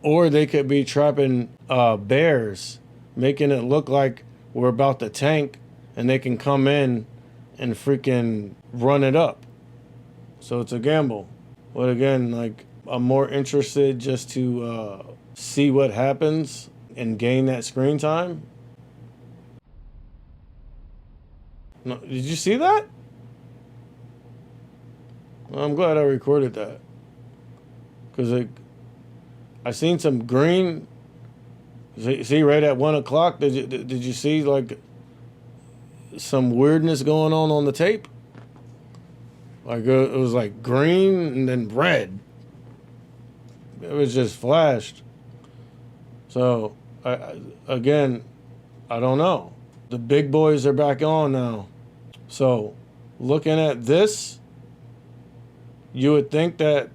Or they could be trapping bears, making it look like we're about to tank, and they can come in and freaking run it up. So it's a gamble. But again, like, I'm more interested just to see what happens and gain that screen time. No, did you see that? Well, I'm glad I recorded that. Because I seen some green. See, right at 1 o'clock, did you see like some weirdness going on the tape? Like it was like green and then red. It was just flashed. So again, I don't know. The big boys are back on now. So looking at this, you would think that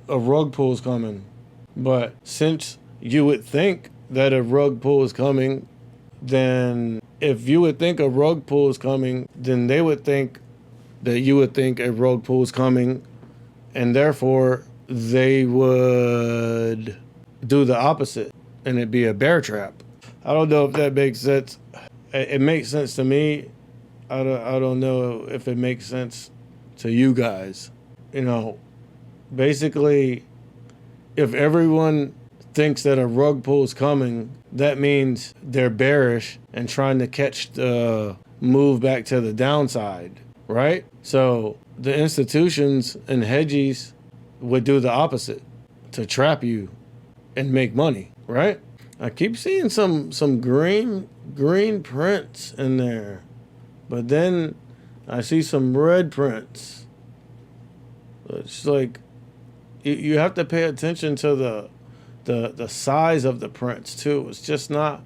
a rug pull is coming. But since you would think that a rug pull is coming, then if you would think a rug pull is coming, then they would think that you would think a rug pull is coming, and therefore they would do the opposite, and it'd be a bear trap. I don't know if that makes sense. It makes sense to me. I don't know if it makes sense to you guys. You know, basically, if everyone thinks that a rug pull is coming, that means they're bearish and trying to catch the move back to the downside, right? So the institutions and hedgies would do the opposite to trap you and make money, right? I keep seeing some green prints in there, but then I see some red prints. It's like you have to pay attention to the size of the prints too. It's just not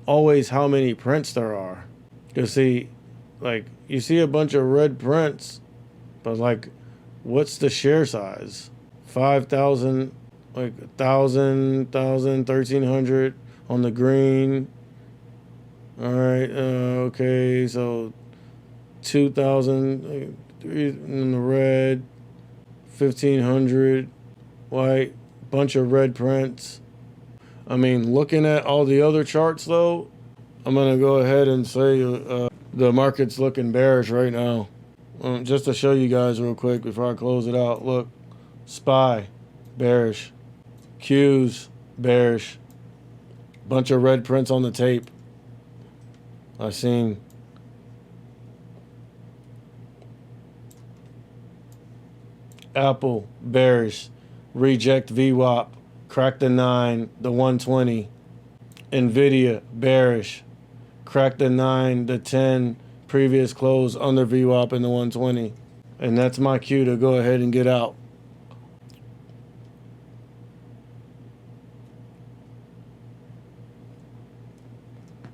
always how many prints there are. You see, like you see a bunch of red prints, but like, what's the share size? 5,000, like 1,000, 1,300 on the green. All right, okay, so 2,000 in the red, 1,500 white, bunch of red prints. I mean, looking at all the other charts though, I'm gonna go ahead and say the market's looking bearish right now. Just to show you guys real quick before I close it out. Look, SPY, bearish. Qs, bearish. Bunch of red prints on the tape. I seen. Apple, bearish. Reject VWAP. Crack the 9, the 120. Nvidia, bearish. Crack the 9, the 10. Previous close under VWAP in the 120. And that's my cue to go ahead and get out.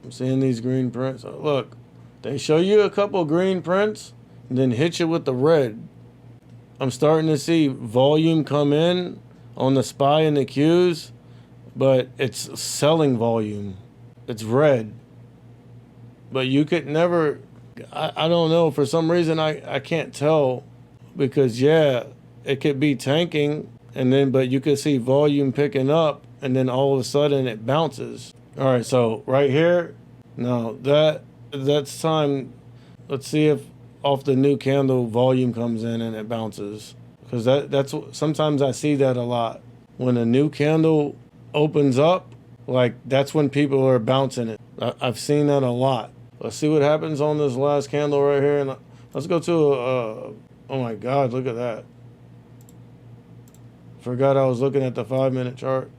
I'm seeing these green prints. Look, they show you a couple green prints and then hit you with the red. I'm starting to see volume come in on the SPY and the Qs, but it's selling volume. It's red. But you could never, I don't know, for some reason I can't tell, because yeah, it could be tanking, and then but you could see volume picking up, and then all of a sudden it bounces. All right, so right here, now that's time. Let's see if off the new candle volume comes in and it bounces, because that's sometimes I see that a lot. When a new candle opens up, like that's when people are bouncing it. I've seen that a lot. Let's see what happens on this last candle right here, and let's go to oh my God, look at that. Forgot I was looking at the 5-minute chart.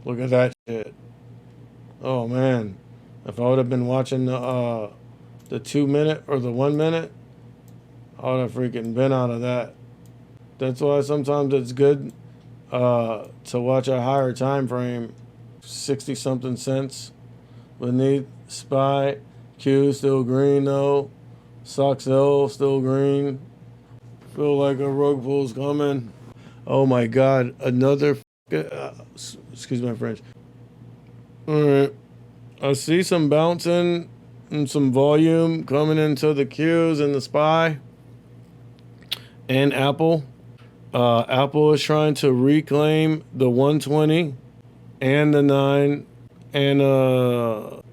Look at that shit. Oh man, if I would have been watching the 2-minute or the 1-minute, I would have freaking been out of that. That's why sometimes it's good to watch a higher time frame. 60 something cents beneath SPY. Q still green though. SOXL still green. Feel like a rug pull's coming. Oh my God, another excuse my French. All right, I see some bouncing and some volume coming into the Qs and the SPY and Apple. Apple is trying to reclaim the 120 and the 9 and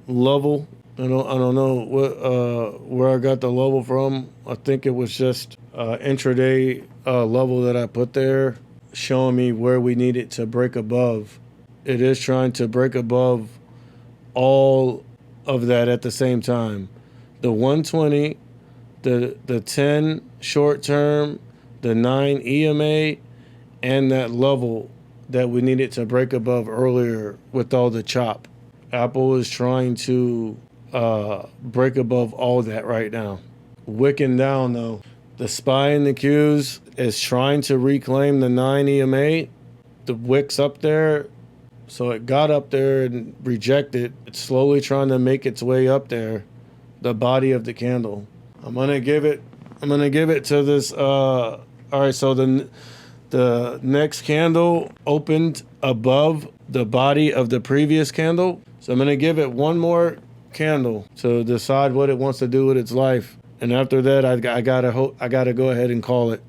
level. I don't know what where I got the level from. I think it was just intraday level that I put there, showing me where we need it to break above. It is trying to break above all of that at the same time. The 120, the 10 short term, the 9 EMA, and that level that we needed to break above earlier with all the chop. Apple is trying to break above all that right now. Wicking down though. The SPY in the Qs is trying to reclaim the 9 EMA. The wick's up there. So it got up there and rejected. It's slowly trying to make its way up there. The body of the candle. I'm gonna give it to this all right, so the next candle opened above the body of the previous candle. So I'm gonna give it one more candle to decide what it wants to do with its life. And after that, I gotta go ahead and call it.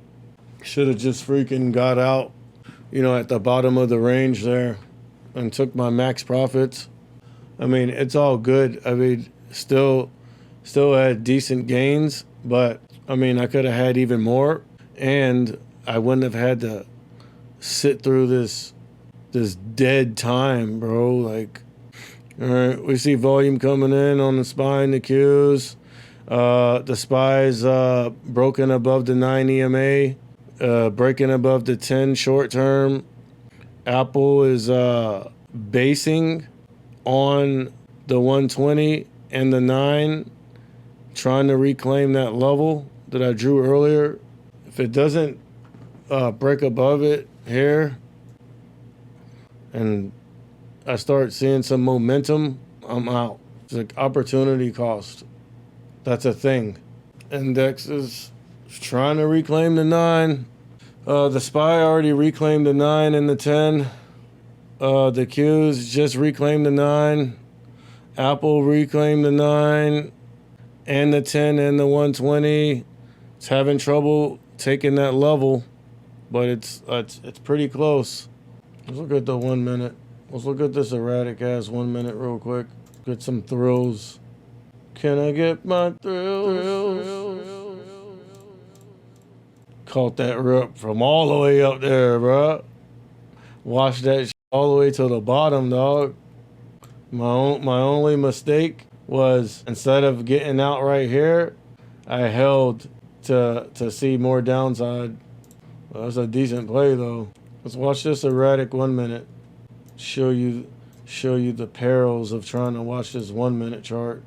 Should have just freaking got out, at the bottom of the range there, and took my max profits. I mean, it's all good. I mean, still had decent gains, but I mean, I could have had even more, and I wouldn't have had to sit through this dead time, bro. Like, all right, we see volume coming in on the SPY and the Qs. The SPY's broken above the 9 EMA, breaking above the 10 short term. Apple is basing on the 120 and the 9, trying to reclaim that level that I drew earlier. If it doesn't break above it here and I start seeing some momentum, I'm out. It's like opportunity cost. That's a thing. Index is trying to reclaim the 9. The SPY already reclaimed the 9 and the 10. The Qs just reclaimed the 9. Apple reclaimed the 9 and the 10 and the 120. It's having trouble taking that level, but it's pretty close. Let's look at the 1 minute. Let's look at this erratic ass 1 minute real quick. Get some thrills. Can I get my thrills? Caught that rip from all the way up there, bro. Watched that shit all the way to the bottom, dog. My only mistake was, instead of getting out right here, I held to see more downside. Well, that's a decent play though. Let's watch this erratic 1 minute. Show you the perils of trying to watch this 1 minute chart.